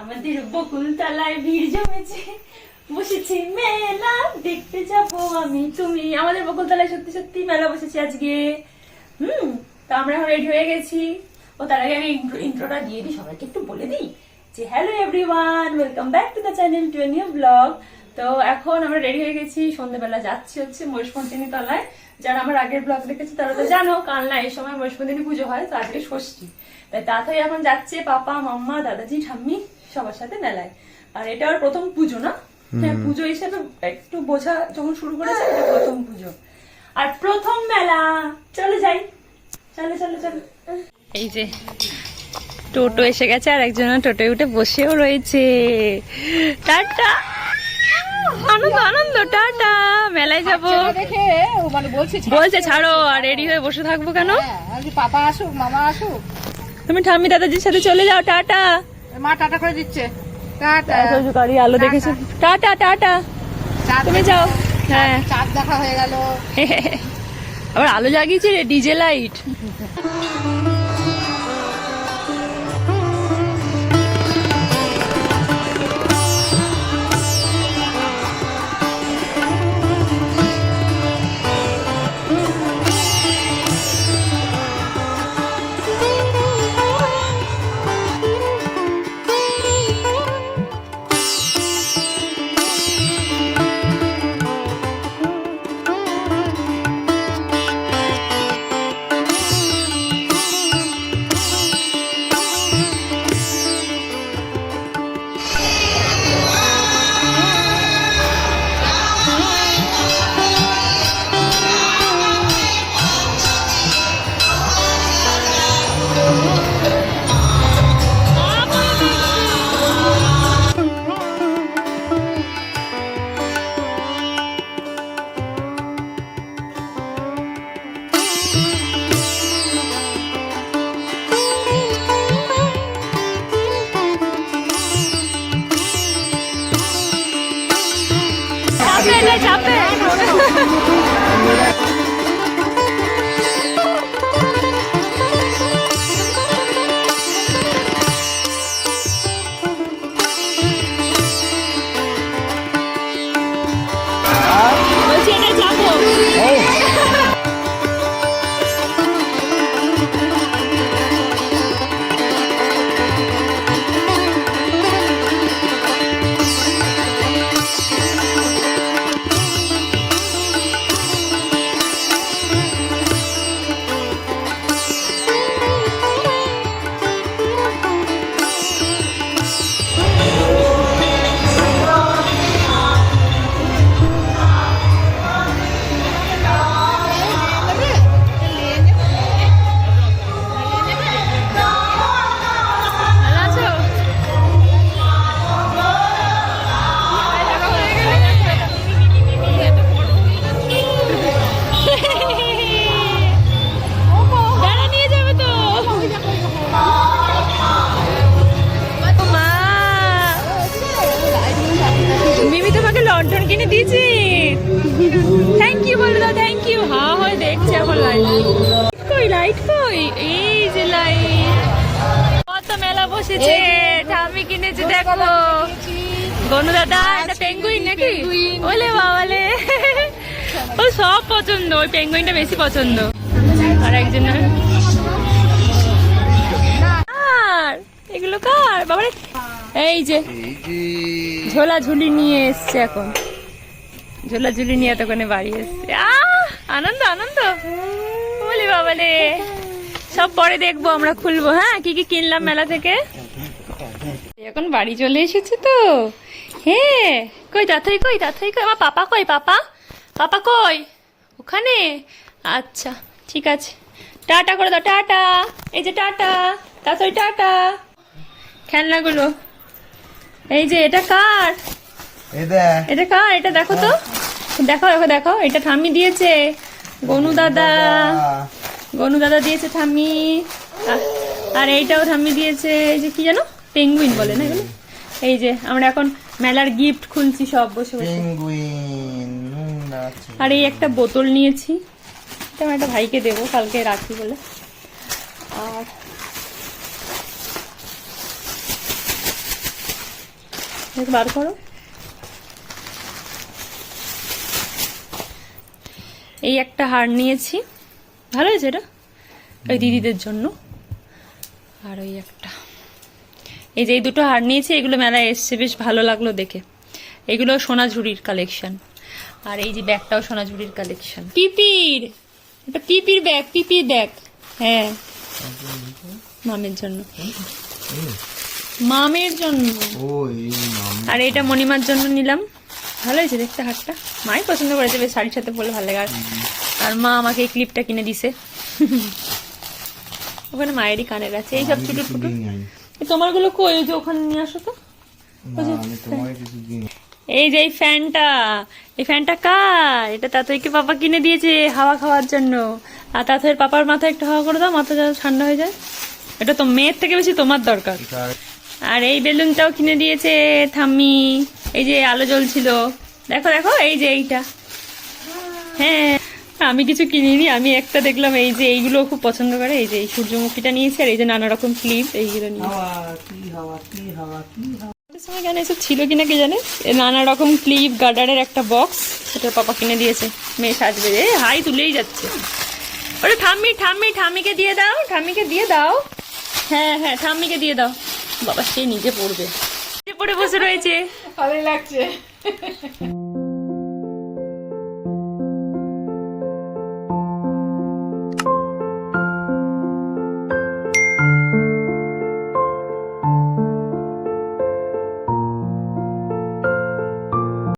আমাদের বকুলতলায় ভিড় জমেছে, বসেছি মেলা দেখতে যাবো আমি তুমি। আমাদের বকুলতলায় সত্যি সত্যি মেলা বসেছে আজকে। তো আমরা এখন রেডি হয়ে গেছি। ও তার আগে আমি ইন্ট্রোটা দিয়ে দিই, সবাইকে একটু বলে দিই যে hello everyone, welcome back to the channel to a new blog. তো এখন আমরা রেডি হয়ে গেছি, সন্ধ্যাবেলা যাচ্ছি হচ্ছে মহেশমন্দিনী তলায়। যারা আমার আগের ব্লগ দেখেছে তারা তো জানো, কালনা এই সময় মহেশমন্দিনী পুজো হয়, তো আজকে ষষ্ঠী, তাই তাড়াতাড়ি এখন যাচ্ছে পাপা মাম্মা দাদাজি ঠাম্মি সবার সাথে মেলায়। আর এটা আর প্রথম পুজো না, হ্যাঁ পুজো হিসেবে একটু বোঝা যখন শুরু করেছে, এটা প্রথম পুজো আর প্রথম মেলা। চলে যাই, চলো চলো চলো। এই যে টোটো এসে গেছে, আর একজন টোটোয় উঠে বসেও রয়েছে। টাটা, আনন্দ আনন্দ, টাটা। মেলায় যাবো বলছে, ছাড়ো। আর রেডি হয়ে বসে থাকবো কেন? পাপা আসুক, মামা আসুক, তুমি ঠাম্মি দাদাজির সাথে চলে যাও। টাটা। মা টাটা করে দিচ্ছে। টাটা। গাড়ি আলো দেখেছো? টাটা টাটা, তুমি যাও। হ্যাঁ, চাঁদ দেখা হয়ে গেল। আবার আলো জাগিয়েছে রে, ডিজে লাইট। চাপে বলছি, এটা যাবো। লন্ঠন কিনে দিয়েছি, থ্যাংক ইউ বলে দাও, থ্যাংক ইউ। হা হয়ে দেখছে এখন লাইট কই, লাইট কই, এই যে লাইট। কত মেলা বসেছে, ঠাম্মি কিনেছে দেখো। গনু দাদা, এটা পেঙ্গুইন নাকি? ওলে বাবালে, ও সব পছন্দ, ওই পেঙ্গুইনটা বেশি পছন্দ। আর একজন আর এগুলো কার বাবারে? এই যে ঝোলা ঝুলি নিয়ে এসছে, এখন ঝোলা ঝুলি নিয়ে এতক্ষণে বাড়ি এসছে। আনন্দ আনন্দ, বলি বাবালে। সব পরে দেখবো, আমরা খুলবো। হ্যাঁ, কি কি কিনলাম মেলা থেকে। এখন বাড়ি চলে এসেছি তো। হ্যাঁ, কই তাথই, কই তাথই, কই আমার পাপা, কই পাপা, পাপা কই? ওখানে। আচ্ছা ঠিক আছে, টাটা করে দাও, টাটা। এই যে টাটা, তাড়াতাড়ি টাটা। খেলনাগুলো এই যে, এটা কার? এটা কার? এটা দেখো তো, দেখো দেখো দেখো, এটা ঠাম্মি দিয়েছে। গনু দাদা, গনু দাদা দিয়েছে ঠাম্মি। আর এইটাও ঠাম্মি দিয়েছে। এই যে কি জানো, পেঙ্গুইন বলে না এগুলো। এই যে আমরা এখন মেলার গিফট খুলছি সব বসে বসে। আর এই একটা বোতল নিয়েছি, এটা আমার একটা ভাইকে দেবো কালকে, রাখি বলে। আর একটু বার করো। এই একটা হার নিয়েছি, ভালো হয়েছে এটা, ওই দিদিদের জন্য। আর ওই একটা, এই যে এই দুটো হার নিয়েছি, এগুলো মেলায় এসছে, বেশ ভালো লাগলো দেখে। এগুলো সোনাঝুরির কালেকশন। আর এই যে ব্যাগটাও সোনাঝুরির কালেকশন। পিপির, এটা পিপির ব্যাগ, পিপির ব্যাগ। হ্যাঁ, মামের জন্য, মামের জন্য। আর এটা মণিমার জন্য নিলাম। ভালো হয়েছে দেখতে হারটা, মাই পছন্দ করেছে, বেশ শাড়ির সাথে পরলে ভালো লাগে। আর মা আমাকে এই ক্লিপটা কিনে দিছে। ওখানে মায়েরই কানের আছে, এইসব ছোট ছোট। তোমার গুলো কই, ওই যে ওখানে নিয়ে আসো তো। এই যে এই ফ্যানটা কার? এটা তাতইকে পাপা কিনে দিয়েছে হাওয়া খাওয়ার জন্য। আর তাতইয়ের পাপার মাথায় একটু হাওয়া করে দাও, মাথা যেন ঠান্ডা হয়ে যায়। এটা তো মেয়ের থেকে বেশি তোমার দরকার। আর এই বেলুনটাও কিনে দিয়েছে ঠাম্মি। এই যে আলো জ্বলছিল, দেখো দেখো, এই যে এইটা। হ্যাঁ, আমি কিছু কিনিনি, আমি একটা দেখলাম, এই যে এইগুলো খুব পছন্দ করে। এই যে এই সূর্যমুখীটা নিয়েছে, আর এই যে নানা রকম ক্লিপ, এইগুলো নিয়েছে। সময় কেন এসব ছিল কিনা কে জানে। নানা রকম ক্লিপ, গার্ডারের একটা বক্স, সেটা পাপা কিনে দিয়েছে। মেয়ে সাজবে, হাই তুলেই যাচ্ছে। ওরে ঠাম্মি, ঠাম্মিকে দিয়ে দাও, ঠাম্মিকে দিয়ে দাও। হ্যাঁ হ্যাঁ, ঠাম্মিকে দিয়ে দাও। বাবা সে নিজে পড়বে, নিজে পড়ে বসে রয়েছে। ভালোই লাগছে।